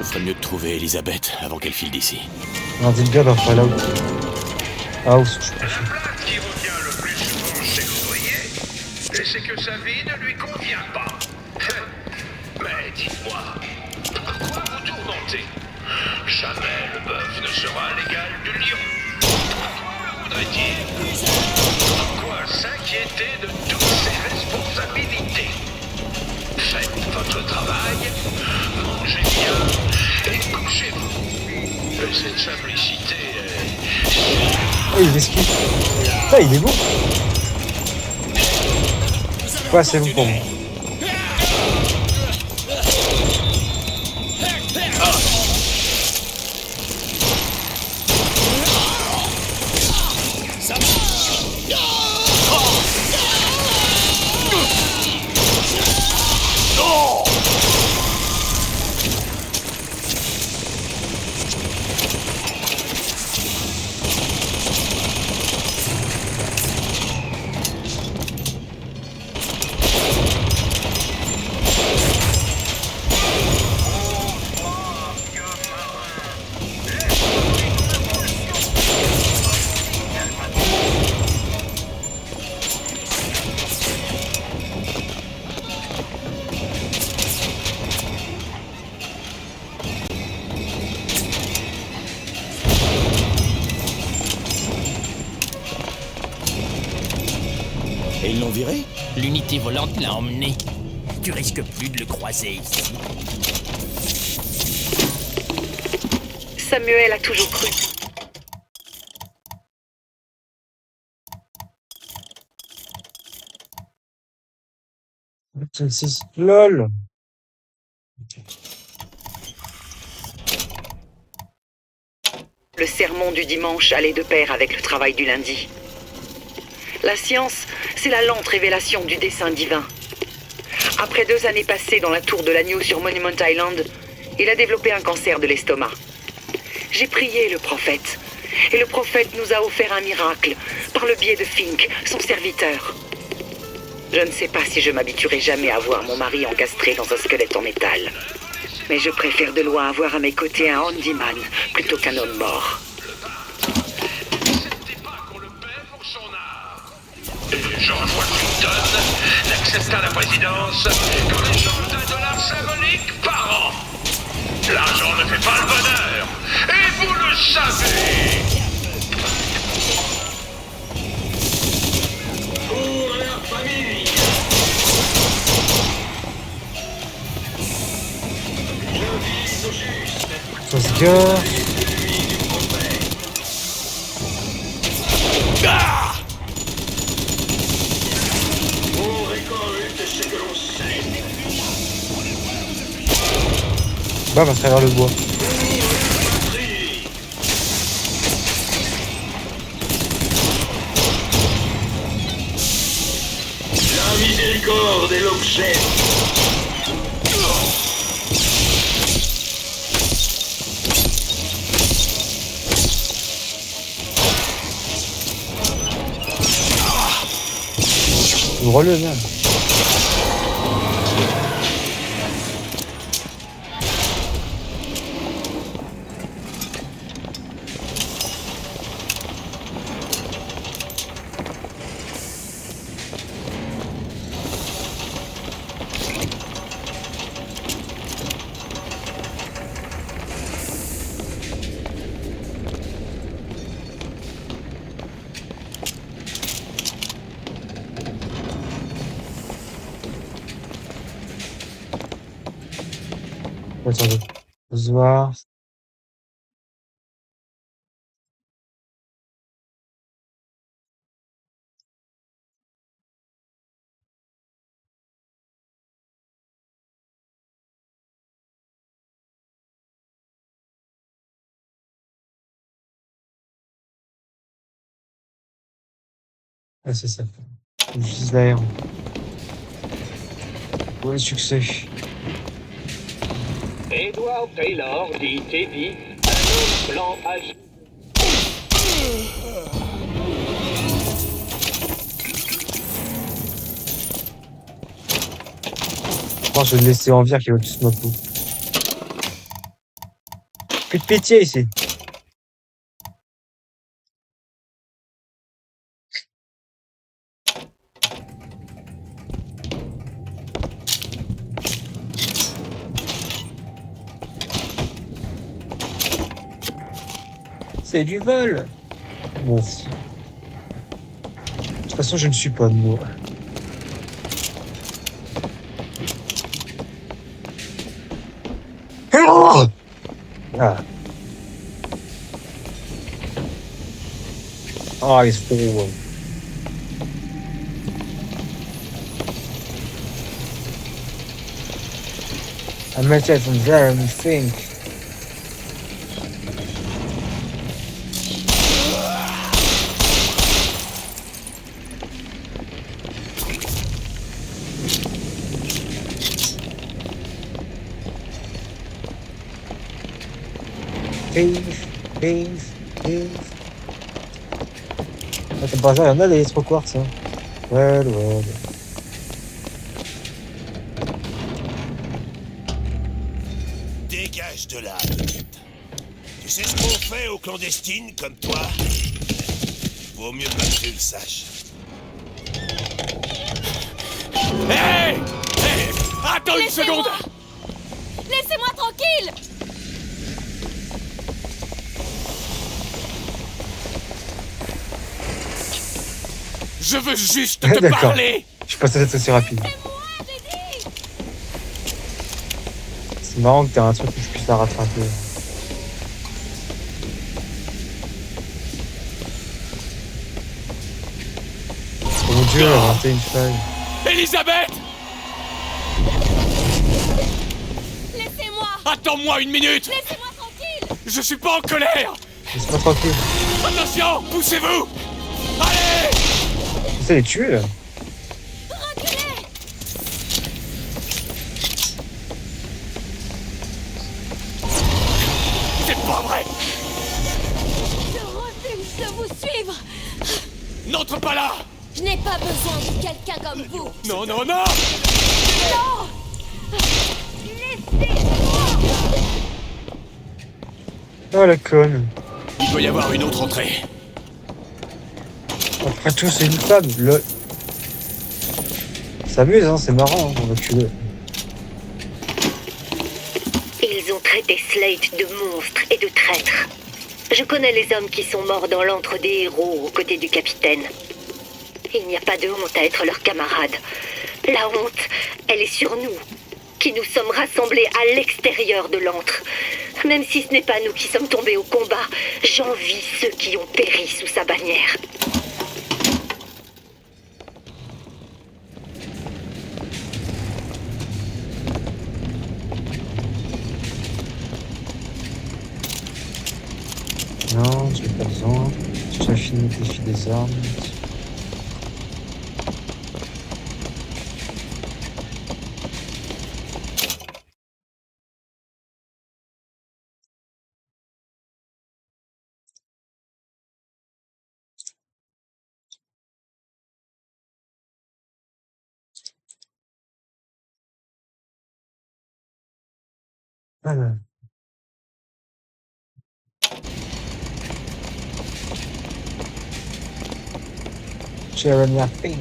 ferait mieux de trouver Elisabeth avant qu'elle file d'ici. On dit bien dans Fallout. House, je La pense. plainte qui revient le plus souvent chez l'ouvrier, c'est que sa vie ne lui convient pas. Mais dites-moi, pourquoi vous tourmentez? Jamais le bœuf ne sera l'égal du lion. Pourquoi le voudrait-il? Pourquoi s'inquiéter de toutes ses responsabilités? Faites votre travail, mangez bien et couchez-vous. Cette simplicité est... Oh, il esquive. Putain, il est bon. Ouais, c'est bon pour moi. Et ils l'ont viré? L'unité volante l'a emmené. Tu risques plus de le croiser ici. Samuel a toujours cru. LOL. Le sermon du dimanche allait de pair avec le travail du lundi. La science, c'est la lente révélation du dessein divin. Après 2 années passées dans la tour de l'agneau sur Monument Island, il a développé un cancer de l'estomac. J'ai prié le prophète, et le prophète nous a offert un miracle par le biais de Fink, son serviteur. Je ne sais pas si je m'habituerai jamais à voir mon mari encastré dans un squelette en métal. Mais je préfère de loin avoir à mes côtés un handyman plutôt qu'un homme mort. N'acceptez pas qu'on le paie pour son art. Et George Washington n'accepta la présidence qu'en échange d'un dollar symbolique par an. L'argent ne fait pas le bonheur, et vous le savez. Pour la famille. Ça se gare. On récolte ce que l'on sème. Bam, à travers le bois. La miséricorde est l'objet. Ouvre-le, merde. Attendez. Faut se voir. Ah, c'est ça. Juste derrière. Ouais, succès. Edward Taylor dit Teddy, un homme blanc âgé. Je pense que je vais le laisser en vire qui va tous ma peau. Plus de pitié ici. C'est du vol. Bon. De toute façon, je ne suis pas de moi. Ah. Oh, he's forward. I met that from there and think. Beef. Attends, par exemple, il y en a des trop quartz, hein. Ouais. Dégage de là, Pete. Tu sais ce qu'on fait aux clandestines comme toi? Vaut mieux pas que tu le saches. Hé! Attends une seconde! Laissez-moi tranquille! Je veux juste te D'accord. parler! Je suis pas censé être aussi rapide. Laissez-moi, j'ai dit! C'est marrant que t'aies un truc où je puisse la rattraper. Oh mon dieu, elle a raté une feuille. Elisabeth! Laissez-moi! Attends-moi une minute! Laissez-moi tranquille! Je suis pas en colère! Laisse-moi tranquille. Attention! Poussez-vous! Allez! C'est les tuer là. Reculez! C'est pas vrai! Je refuse de vous suivre! N'entre pas là! Je n'ai pas besoin de quelqu'un comme vous! Non! Non! Oh la conne. Il doit y avoir une autre entrée. Après tout, c'est une femme. Le... Ça s'amuse, hein, c'est marrant, hein, on va tuer. Ils ont traité Slate de monstre et de traître. Je connais les hommes qui sont morts dans l'antre des héros aux côtés du capitaine. Il n'y a pas de honte à être leur camarade. La honte, elle est sur nous, qui nous sommes rassemblés à l'extérieur de l'antre. Même si ce n'est pas nous qui sommes tombés au combat, j'envie ceux qui ont péri sous sa bannière. Non, je n'ai pas besoin. J'ai fini le défi des armes. Voilà. Jeremy Pink.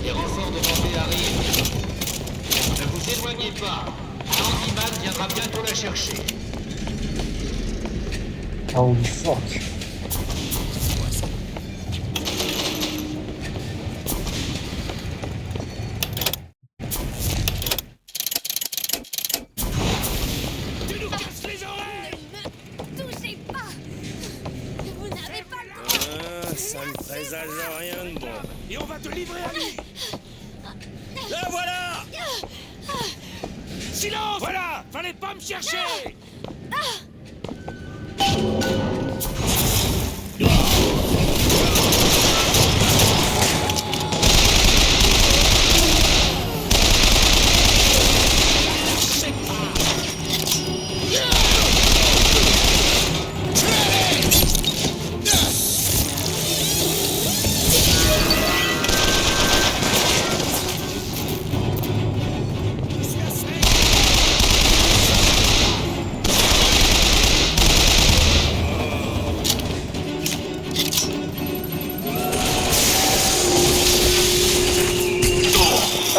Les renforts de montée arrivent. Ne vous éloignez pas. Andy-Man viendra bientôt la chercher. Holy fuck. Touchez pas! Vous n'avez pas le droit! Ça ne présage rien de bon. Et on va te livrer à lui! La voilà! Silence! Voilà! Fallait pas me chercher!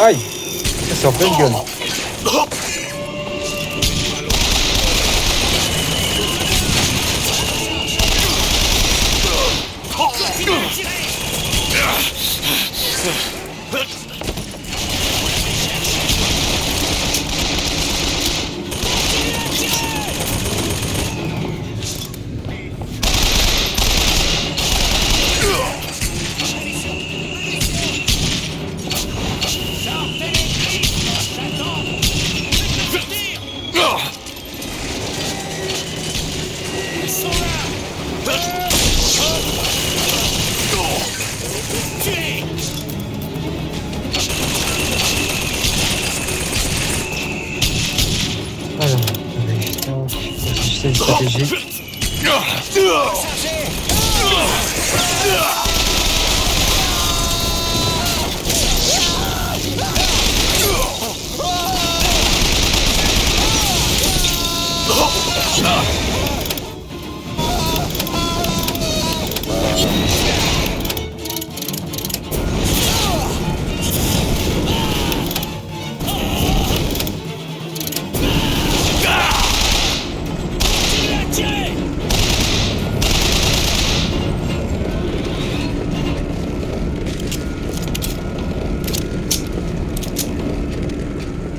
Aïe! C'est en pleine gueule. Alors, système stratégique.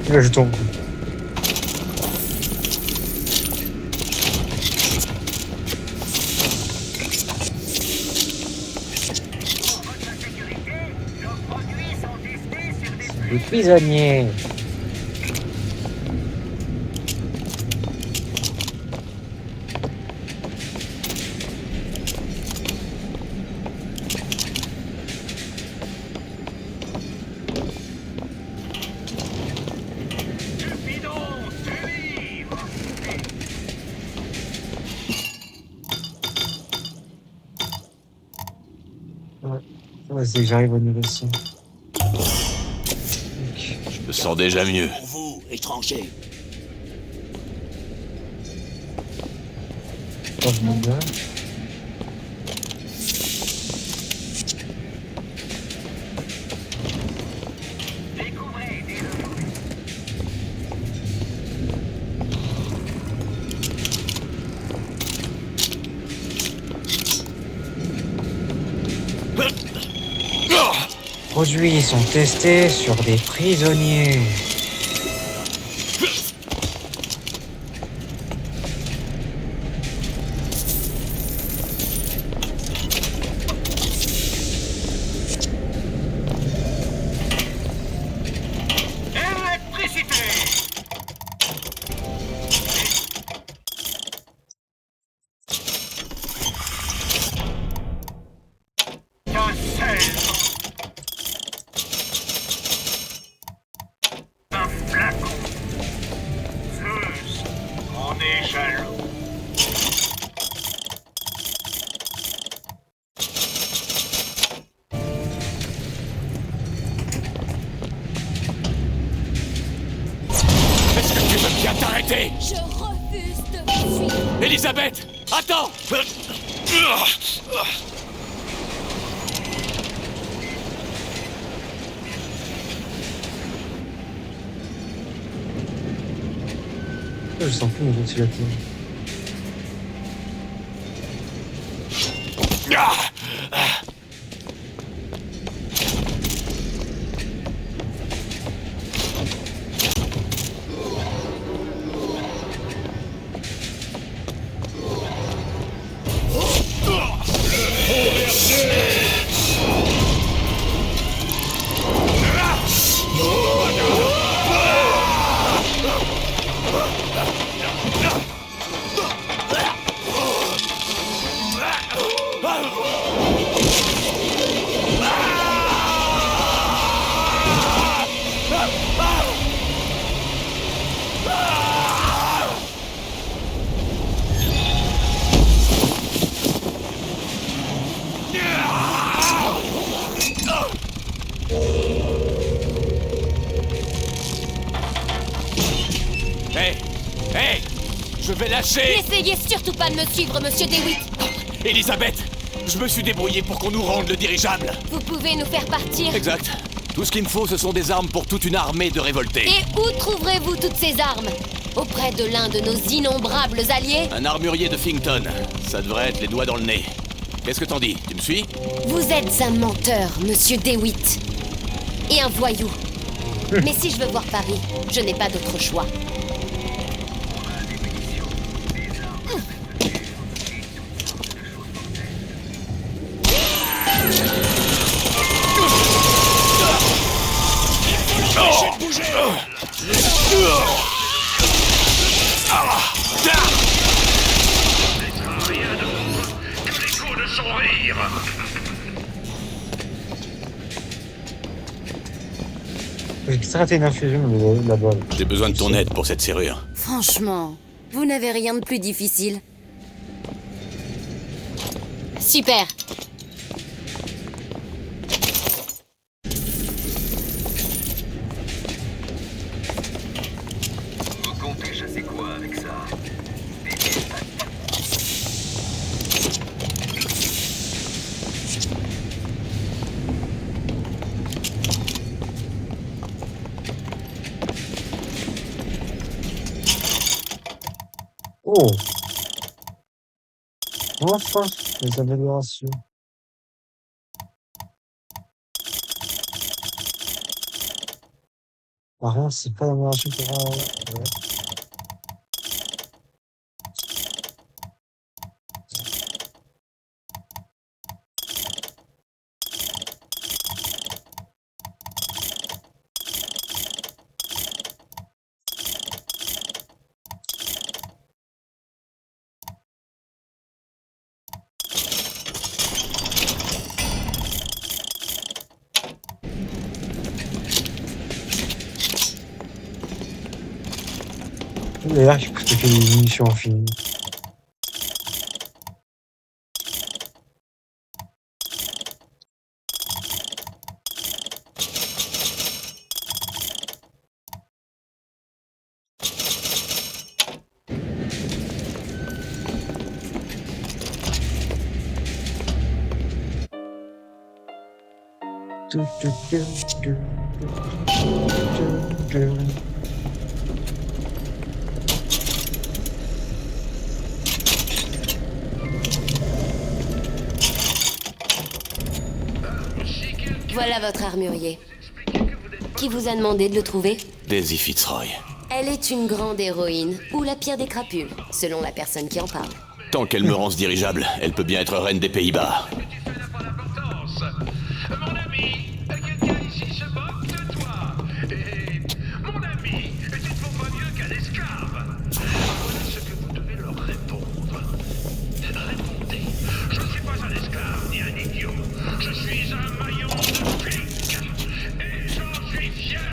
Là, je tombe. Des prisonniers. Ouais, c'est que j'arrive au niveau 100. Je me sens déjà mieux. Pour vous, étrangers. Pas de mandat. Produits sont testés sur des prisonniers. Viens t'arrêter! Je refuse de vous suivre. Elisabeth! Attends! Je sens plus mon ventilateur. Hey! Je vais lâcher! N'essayez surtout pas de me suivre, monsieur DeWitt. Elisabeth! Je me suis débrouillé pour qu'on nous rende le dirigeable! Vous pouvez nous faire partir. Exact. Tout ce qu'il me faut, ce sont des armes pour toute une armée de révoltés. Et où trouverez-vous toutes ces armes? Auprès de l'un de nos innombrables alliés? Un armurier de Finkton. Ça devrait être les doigts dans le nez. Qu'est-ce que t'en dis? Tu me suis? Vous êtes un menteur, monsieur DeWitt. Et un voyou. Mais si je veux voir Paris, je n'ai pas d'autre choix. Rien d'autre que l'écho de son rire. J'ai raté une infusion mais la balle. J'ai besoin de ton aide pour cette serrure. Franchement, vous n'avez rien de plus difficile. Super. Vous comptez chasser quoi avec ça? Oh. Enfin, les améliorations. Par contre, c'est pas l'amélioration pour un... Ouais. D'ailleurs, je peux taper des munitions infinies. Voilà votre armurier. Qui vous a demandé de le trouver? Daisy Fitzroy. Elle est une grande héroïne, ou la pire des crapules, selon la personne qui en parle. Tant qu'elle me rend ce dirigeable, elle peut bien être reine des Pays-Bas. Tu fais n'a pas d'importance. Mon ami, quelqu'un ici se moque de toi. Et mon ami, tu ne vaux pas mieux qu'un esclave. Voilà ce que vous devez leur répondre. Répondez. Je ne suis pas un esclave ni un idiot. Je suis un maillon de flic. Et j'en suis fier.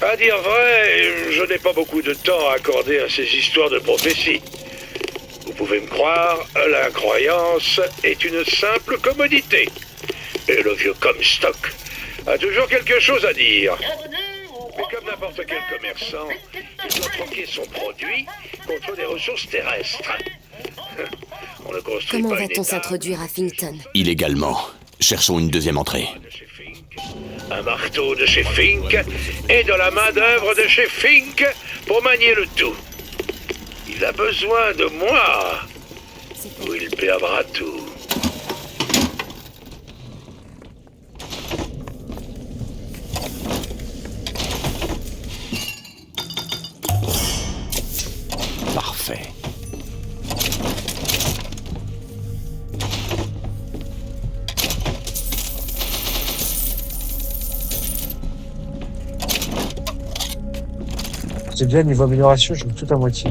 À dire vrai, je n'ai pas beaucoup de temps à accorder à ces histoires de prophétie. Vous pouvez me croire, la croyance est une simple commodité. Et le vieux Comstock a toujours quelque chose à dire. Mais comme n'importe quel commerçant, il doit troquer son produit contre des ressources terrestres. On ne construit Comment pas une va-t-on étape. s'introduire à Finkton? Illégalement. Cherchons une deuxième entrée. Un marteau de chez Fink et de la main-d'œuvre de chez Fink pour manier le tout. Il a besoin de moi ou il perdra tout. Parfait. C'est bien, niveau amélioration, je joue tout à moitié.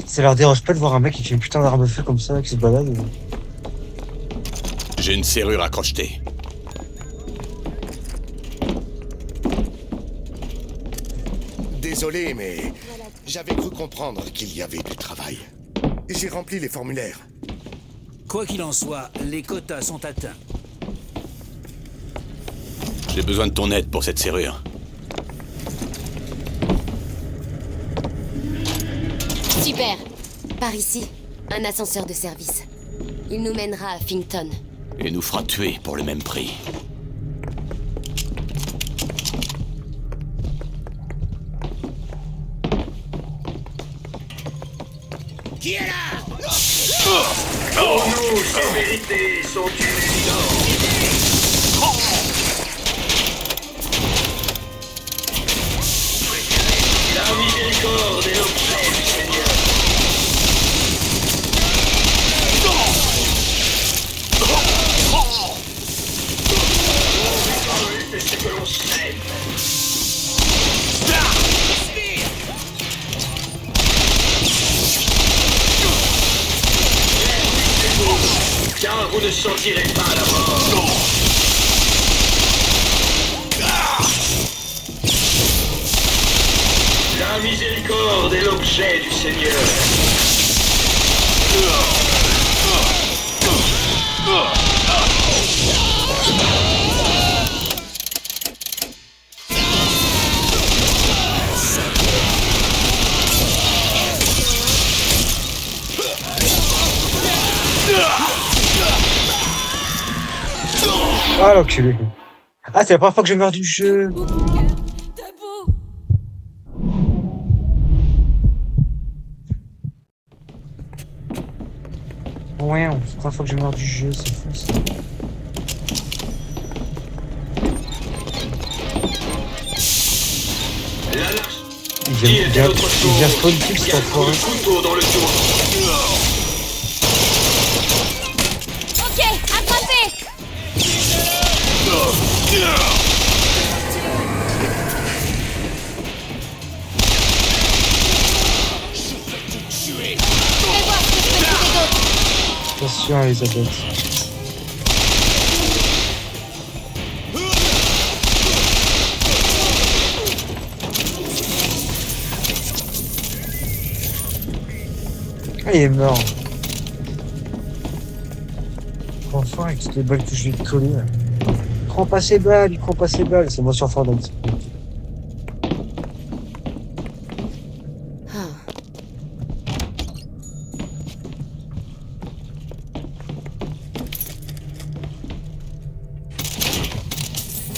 Ça a l'air dérange pas de voir un mec qui fait une putain d'arme à feu comme ça, qui se balade. J'ai une serrure à crocheter. Désolé, mais j'avais cru comprendre qu'il y avait du travail. J'ai rempli les formulaires. Quoi qu'il en soit, les quotas sont atteints. J'ai besoin de ton aide pour cette serrure. Super. Par ici, un ascenseur de service. Il nous mènera à Finkton. Et nous fera tuer pour le même prix. Qui est là? Pour nous, ces vérités sont une évidence. La miséricorde est l'objet du Seigneur. C'est ce que l'on sait. Car vous ne sentirez pas la mort. La miséricorde est l'objet du Seigneur. Ah l'enculé. Ah c'est la première fois que je meurs du jeu. Ouais, c'est la première fois que je meurs du jeu, c'est fou ça. Il vient spawn kill cet enfoiré. Ok, attrapé. Attention Elisabeth. Ah il est mort. Enfin avec toutes les balles que je lui ai collées. Il prend pas ses balles, c'est moi sur Fortnite.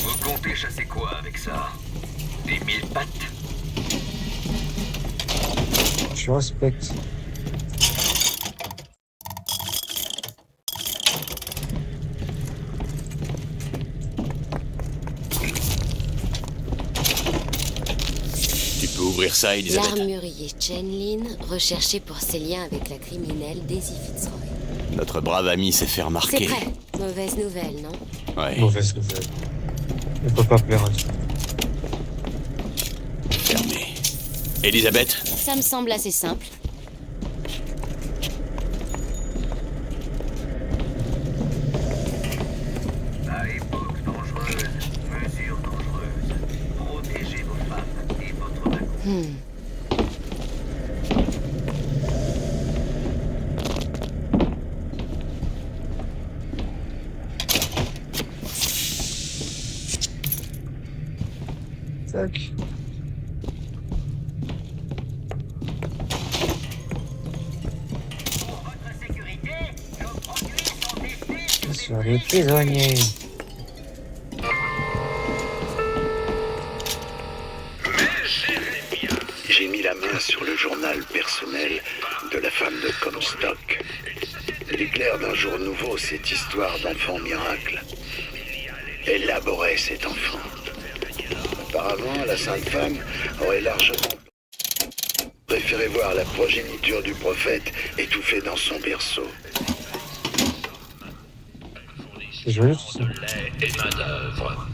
Vous comptez chasser quoi avec ça? Des 1000 pattes? Je respecte. Tu peux ouvrir ça, Elisabeth? L'armurier Chenlin, recherché pour ses liens avec la criminelle Daisy Fitzroy. Notre brave ami s'est fait remarquer. C'est prêt. Mauvaise nouvelle, non? Ouais. Mauvaise nouvelle. On peut pas plaire à tout. Fermé. Elisabeth? Ça me semble assez simple. À époque dangereuse, mesure dangereuse. Protégez vos femmes et votre vacances. Tac. Sur les prisonniers. J'ai mis la main sur le journal personnel de la femme de Comstock. L'éclair d'un jour nouveau, cette histoire d'enfant miracle. Élaborer cet enfant. Apparemment, la sainte femme aurait largement préféré voir la progéniture du prophète étouffée dans son berceau. C'est joli tout ça. Et main-d'œuvre.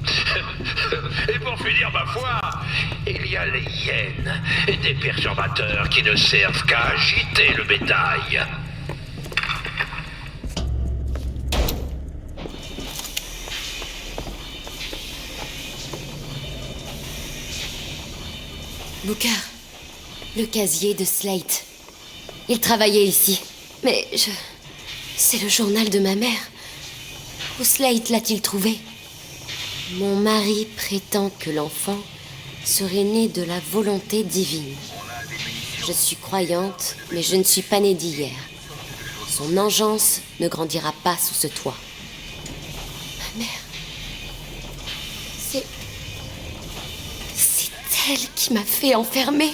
Et pour finir ma foi, il y a les hyènes, des perturbateurs qui ne servent qu'à agiter le bétail. Booker, le casier de Slate. Il travaillait ici. Mais c'est le journal de ma mère. Où Slate l'a-t-il trouvé? Mon mari prétend que l'enfant serait né de la volonté divine. Je suis croyante, mais je ne suis pas née d'hier. Son engeance ne grandira pas sous ce toit. Ma mère... C'est elle qui m'a fait enfermer.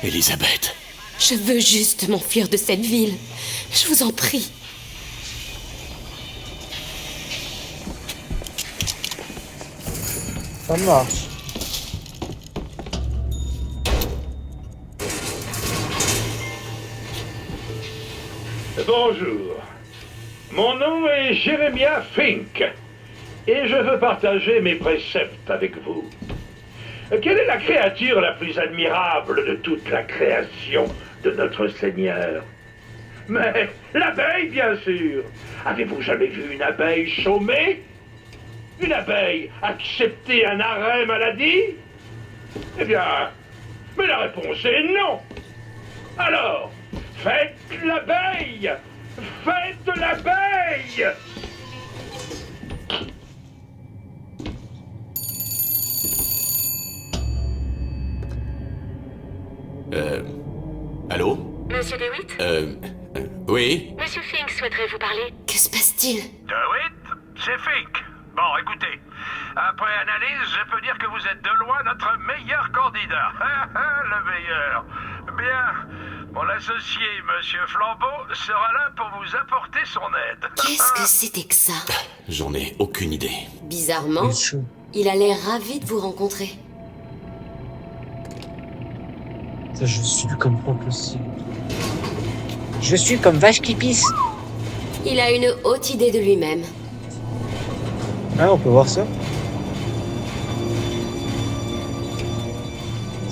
Elisabeth. Je veux juste m'enfuir de cette ville. Je vous en prie. Ça marche. Bonjour. Mon nom est Jeremiah Fink. Et je veux partager mes préceptes avec vous. Quelle est la créature la plus admirable de toute la création de notre Seigneur? Mais l'abeille, bien sûr. Avez-vous jamais vu une abeille chômer? Une abeille accepter un arrêt maladie? Eh bien, mais la réponse est non. Alors, faites l'abeille! Faites l'abeille! Allô? Monsieur DeWitt? Oui? Monsieur Fink souhaiterait vous parler. Que se passe-t-il? DeWitt, c'est Fink. Bon, écoutez, après analyse, je peux dire que vous êtes de loin notre meilleur candidat. Le meilleur. Bien, mon associé, Monsieur Flambeau, sera là pour vous apporter son aide. Qu'est-ce que c'était que ça? J'en ai aucune idée. Bizarrement, il a l'air ravi de vous rencontrer. Ça, je suis comme pas possible. Je suis comme vache qui pisse. Il a une haute idée de lui-même. Ah, on peut voir ça.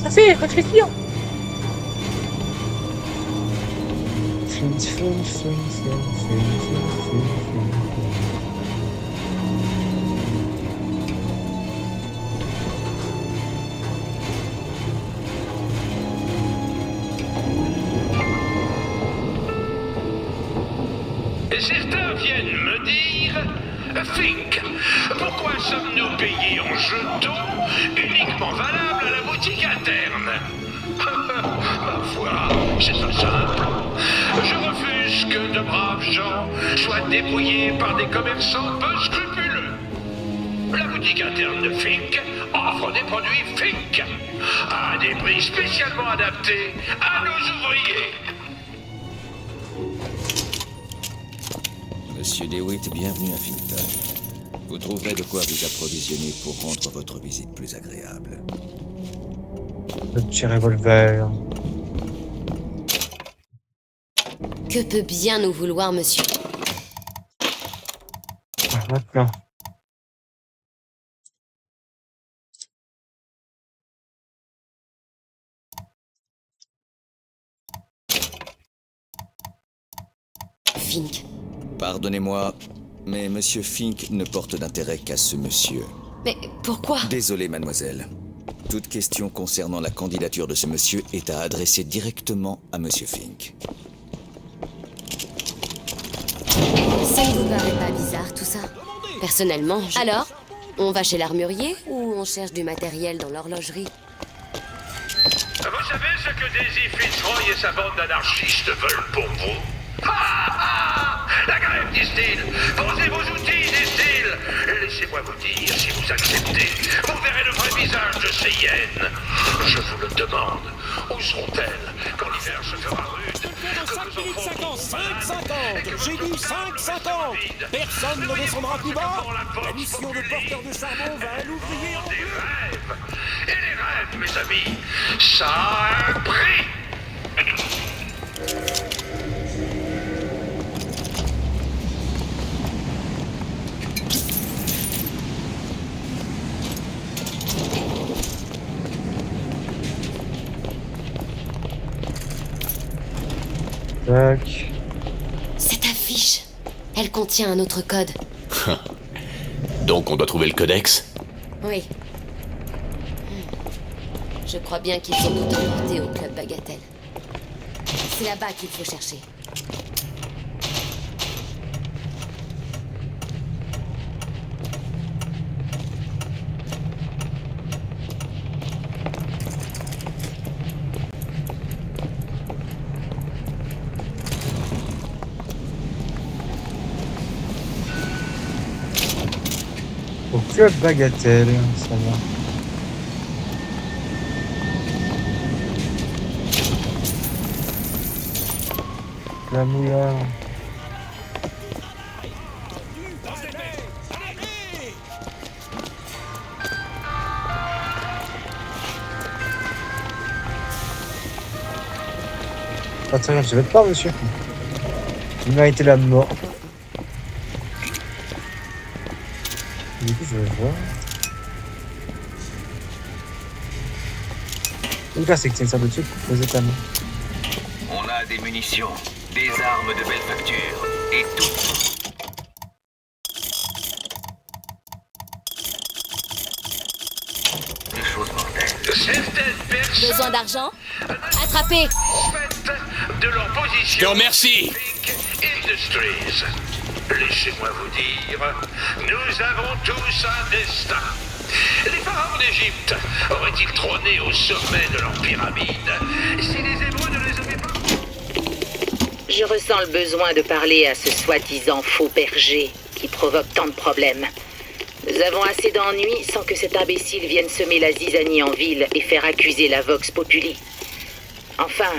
Ça fait réfléchir. Et certains viennent me dire, Fink, pourquoi sommes-nous payés en jetons uniquement valables à la boutique interne? Ma foi, c'est tout simple. Je refuse que de braves gens soient dépouillés par des commerçants peu scrupuleux. La boutique interne de Fink offre des produits Fink à des prix spécialement adaptés à nos ouvriers. Monsieur DeWitt, bienvenue à Finkton. Vous trouverez de quoi vous approvisionner pour rendre votre visite plus agréable. Le petit revolver. Que peut bien nous vouloir, monsieur? Ah, maintenant. Fink. Pardonnez-moi, mais Monsieur Fink ne porte d'intérêt qu'à ce monsieur. Mais pourquoi? Désolé, mademoiselle. Toute question concernant la candidature de ce monsieur est à adresser directement à Monsieur Fink. Ça ne vous paraît pas bizarre, tout ça? Personnellement, Alors, on va chez l'armurier ou on cherche du matériel dans l'horlogerie? Vous savez ce que Daisy Fitzroy et sa bande d'anarchistes veulent pour vous? La grève, disent-ils. Posez vos outils, disent-ils. Laissez-moi vous dire, si vous acceptez, vous verrez le vrai visage de ces hyènes. Je vous le demande. Où seront-elles quand l'hiver se fera rude? Que vos enfants 5,50. J'ai dit 5,50. Personne ne descendra plus bas. La mission de porteur de charbon va à l'ouvrier en des rêves. Et les rêves, mes amis, ça a un prix. Tac. Cette affiche, elle contient un autre code. Donc on doit trouver le codex? Oui. Je crois bien qu'ils sont tout emportés au club Bagatelle. C'est là-bas qu'il faut chercher. Au club Bagatelle, ça va. La moula. Pas très bien, je vais pas, monsieur. Il méritait la mort. Du coup, je vais voir. Où là, c'est que c'est une sorte de truc aux états. On a des munitions, des armes de belle facture, et tout. Des choses mortelles. Certaines personnes Besoin d'argent? Attrapez! faites de leur position. Je te remercie. Industries. Laissez-moi vous dire, nous avons tous un destin. Les pharaons d'Égypte auraient-ils trôné au sommet de leur pyramide si les Hébreux ne les avaient pas? Je ressens le besoin de parler à ce soi-disant faux berger qui provoque tant de problèmes. Nous avons assez d'ennuis sans que cet imbécile vienne semer la zizanie en ville et faire accuser la Vox Populi. Enfin,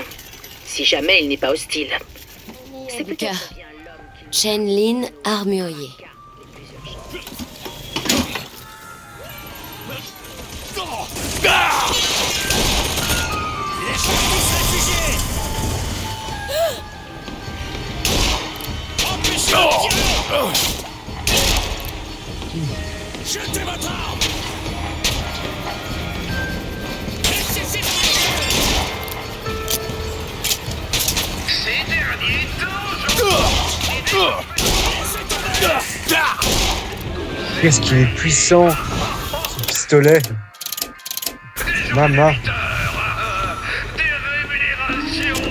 si jamais il n'est pas hostile. C'est Lucas. Chen Lin, armurier. Jetez votre arme! Ces derniers temps, Qu'est-ce qu'il est puissant, ce pistolet. Maman. des rémunérations,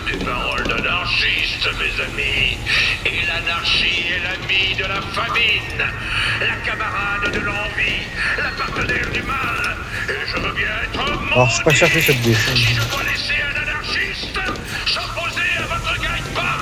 des paroles d'anarchistes, mes amis. Et l'anarchie est l'ami de la famine, la camarade de l'envie, la partenaire du mal. Et je veux bien être mort. Alors, je suis pas cherché cette dessin. Si je dois laisser un anarchiste s'opposer à votre gagne-pain.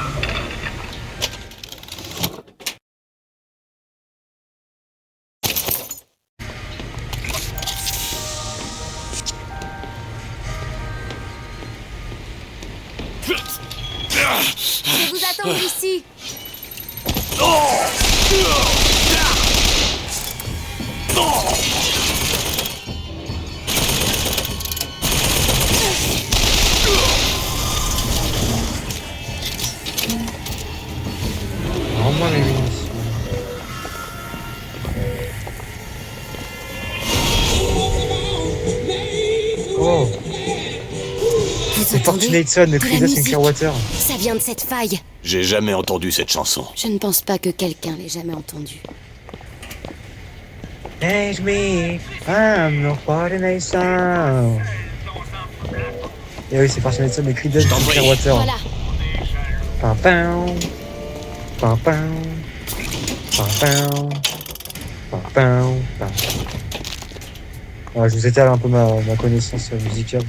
Je vous attends ici. Rends-moi les munitions. Oh, Vous c'est entendez? Fortunate Son de De la Creedence musique. Clearwater. Ça vient de cette faille. J'ai jamais entendu cette chanson. Je ne pense pas que quelqu'un l'ait jamais entendue. Change me, I'm no Fortunate Son. Et oui, c'est Fortunate Son de Creedence Je t'en prie. Clearwater. Voilà. Pam pam. Pam pam. Pam pam. Pam pam. Pam. Ouais, je vous étale un peu ma connaissance musicale.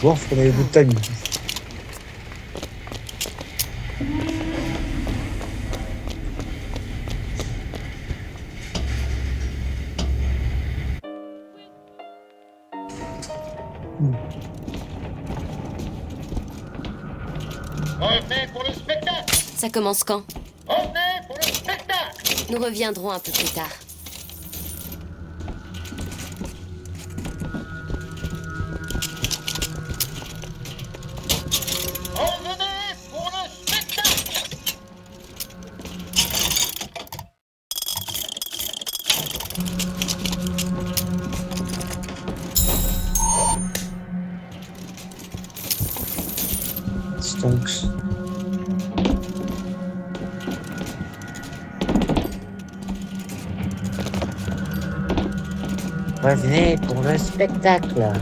Bon, faut qu'on ait beaucoup de time. Revenez pour le spectacle! Ça commence quand? Revenez pour le spectacle! Nous reviendrons un peu plus tard. Revenez pour le spectacle! Stonks. Revenez pour le spectacle.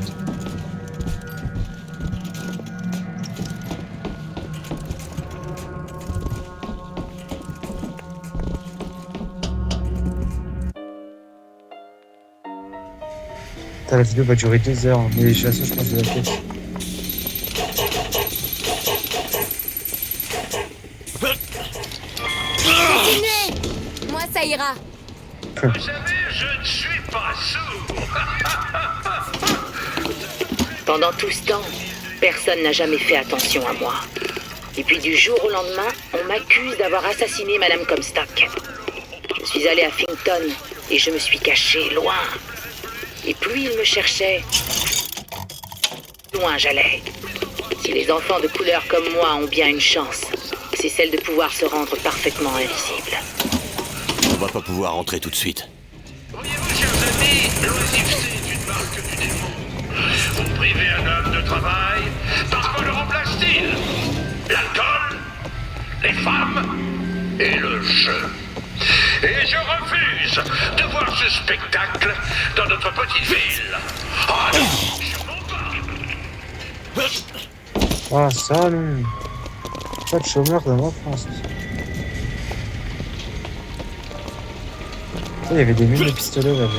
Putain, la vidéo va durer 2 heures, mais de toute façon, je pense que je vais la faire. ça ira. Vous savez, je ne suis pas sourd. Pendant tout ce temps, personne n'a jamais fait attention à moi. Et puis du jour au lendemain, on m'accuse d'avoir assassiné Madame Comstock. Je suis allé à Finkton et je me suis caché loin. Et plus ils me cherchaient, loin j'allais. Si les enfants de couleur comme moi ont bien une chance, c'est celle de pouvoir se rendre parfaitement invisible. On va pas pouvoir rentrer tout de suite. Voyez-vous, chers amis, l'oisiveté est une marque du démon. Vous privez un homme de travail, par quoi le remplace-t-il? L'alcool, les femmes et le jeu. Et je refuse de voir ce spectacle dans notre petite ville. Ah non, sûrement pas. Ah, ça, non. Pas de chômeur dans ma France. Il y avait des mines de pistolet là-bas.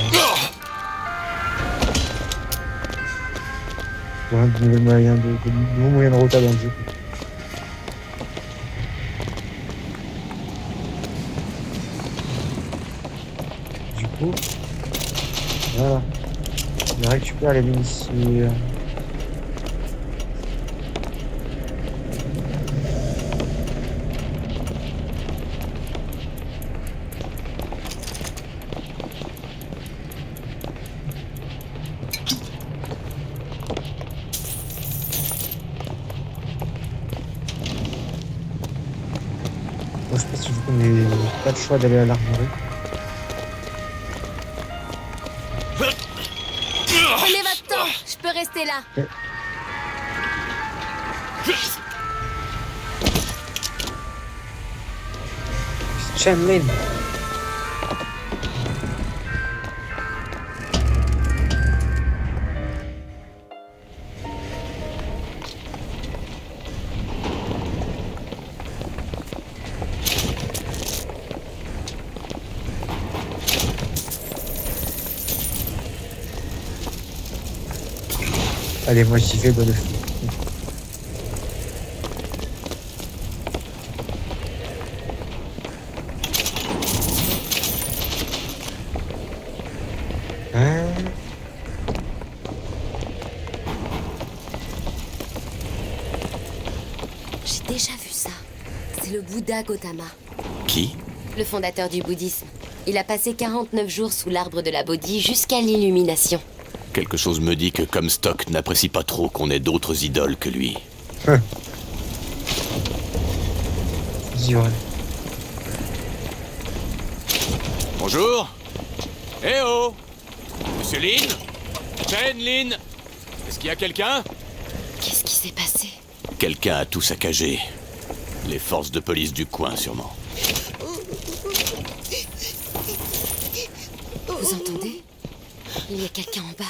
Il y a de nouveaux moyens de rota dans le jeu. Du coup, voilà. Je récupère les munitions. Je pense que du coup on n'a pas le choix d'aller à l'armoirie. Prenez votre temps, je peux rester là. Okay. Chanlin. Allez, moi j'y vais, bonne fou. Hein? J'ai déjà vu ça. C'est le Bouddha Gautama. Qui? Le fondateur du bouddhisme. Il a passé 49 jours sous l'arbre de la Bodhi jusqu'à l'illumination. Quelque chose me dit que Comstock n'apprécie pas trop qu'on ait d'autres idoles que lui. Bonjour. Eh oh, Monsieur Lin? Chen Lin? Est-ce qu'il y a quelqu'un? Qu'est-ce qui s'est passé? Quelqu'un a tout saccagé. Les forces de police du coin, sûrement. Vous entendez? Il y a quelqu'un en bas.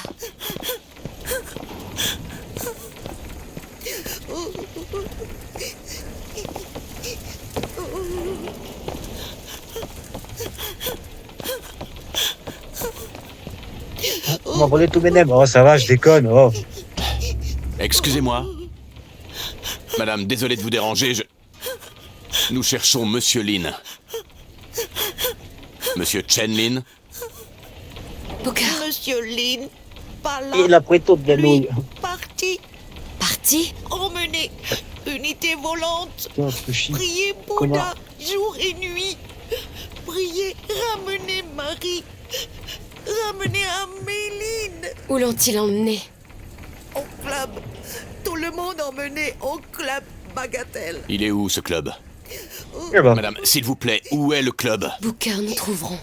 On m'a volé tous mes nems. Oh, ça va, je déconne. Oh. Excusez-moi. Madame, désolé de vous déranger, Nous cherchons Monsieur Lin. Monsieur Chen Lin? Booker. Monsieur Lin, pas là. Il a pris toute la nouille. Parti. Parti? Emmené. Unité volante. Priez Priez Bouddha, jour et nuit. Priez, ramenez Marie. Ramenez Améline. Où l'ont-ils emmené? Au club. Tout le monde emmené au club Bagatelle. Il est où, ce club? Eh ben. Madame, s'il vous plaît, où est le club? Booker, nous trouverons.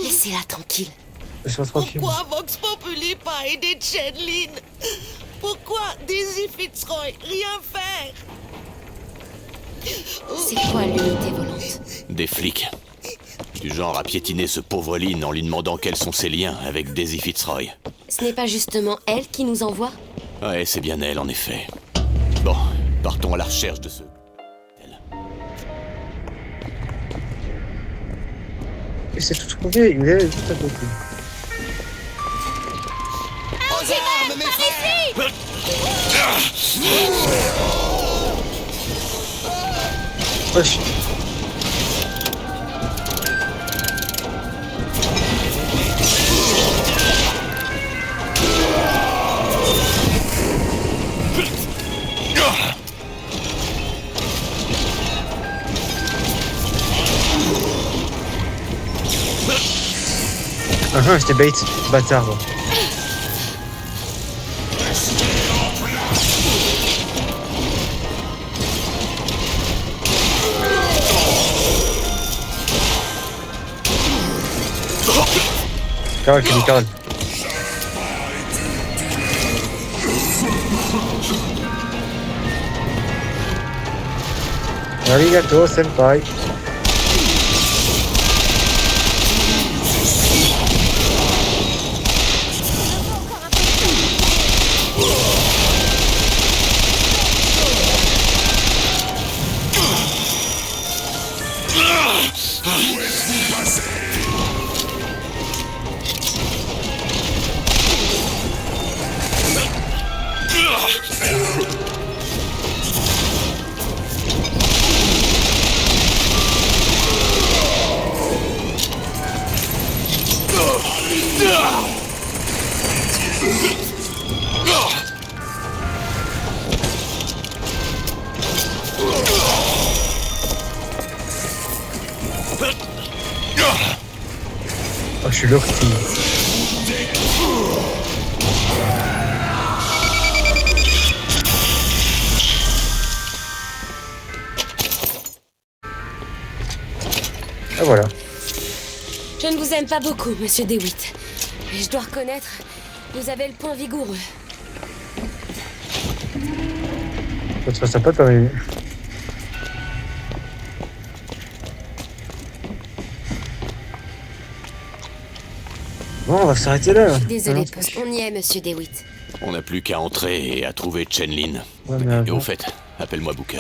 Laissez-la tranquille. Pourquoi Vox Populi pas aidé Chen Lin? Pourquoi Daisy Fitzroy rien faire? C'est quoi l'unité volante? Des flics. Du genre à piétiner ce pauvre Lin en lui demandant quels sont ses liens avec Daisy Fitzroy. Ce n'est pas justement elle qui nous envoie? Ouais, c'est bien elle, en effet. Bon, partons à la recherche de ce... Il s'est tout trouvé, il est juste à côté. Aux armes, mes frères! Wesh. J'étais bait, bâtard. Ouais. Carole, qui dit Carole. Arigato, senpai. Oh, je suis l'ortie. Ah voilà. Je ne vous aime pas beaucoup, monsieur DeWitt. Mais je dois reconnaître, vous avez le point vigoureux. Ça te sympa quand même. Bon, on va s'arrêter là. Désolé, on y est, monsieur DeWitt. On n'a plus qu'à entrer et à trouver Chen-Lin. Ouais, et au fait, appelle-moi Booker.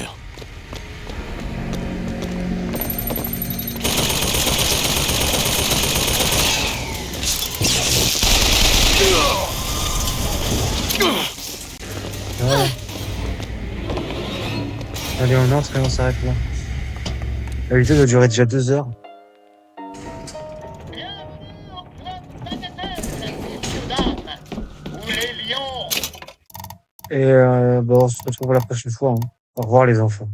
Ouais. Allez, on entre et on s'arrête là. La vidéo doit durer déjà 2 heures. Et bon, on se retrouve la prochaine fois. Hein. Au revoir les enfants.